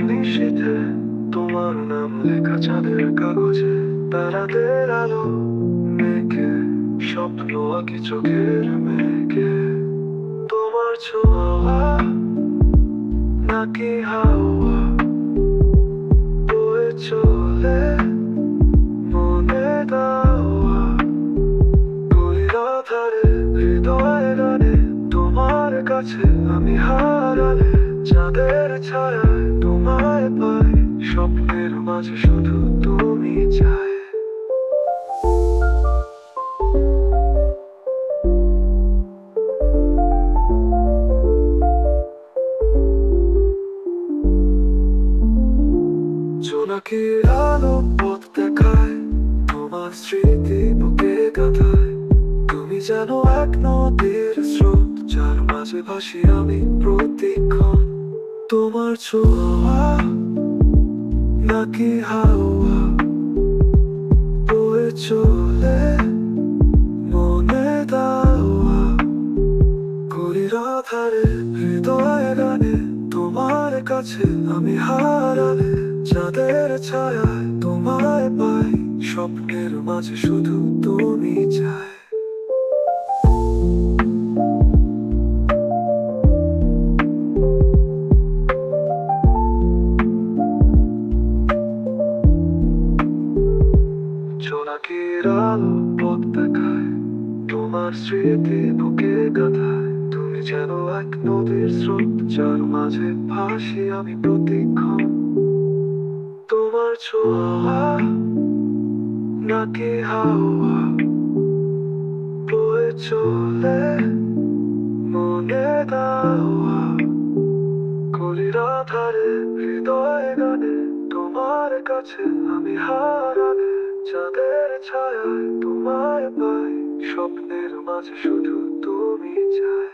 নিশীথে তোমার নাম লেখা চাঁদের কাগজে, তারাদের আলো মেঘে স্বপ্ন আঁকি চোখের মেঘে। তোমার ছোঁয়া নাকি হাওয়া বয়ে চলে মনে দাওয়া, গলির ধারে হৃদয় গানে তোমার কাছে আমি হারালে, চাঁদের ছায়ায় তোমায় পাই, স্বপ্নের মাঝে শুধু তুমি চাই। জোনাকির আলো পথ দেখায়, তোমার স্মৃতি বুকে গাঁথায়। তুমি যেন এক নদীর স্রোত, যার মাঝে ভাসি আমি প্রতিক্ষণ। তোমার ছোঁয়া নাকি হাওয়া বয়ে চলে মনে দাওয়া, গলির ধারে হৃদয় গানে তোমার কাছে আমি হারালে, চাঁদের ছায়ায় তোমায় পাই, স্বপ্নের মাঝে শুধু তুমি চাই। জোনাকির আলো পথ দেখায়, তোমার স্মৃতি বুকে গাঁথায়। তুমি যেন এক নদীর স্রোত, যার মাঝে ভাসি আমি প্রতিক্ষণ। তোমার ছোঁয়া নাকি হাওয়া বয়ে চলে মনে দাওয়া, গলির ধারে হৃদয় গানে তোমার কাছে আমি হারালে, চাঁদের ছায়ায় তোমায় পাই, স্বপ্নের মাঝে শুধু তুমি চাই।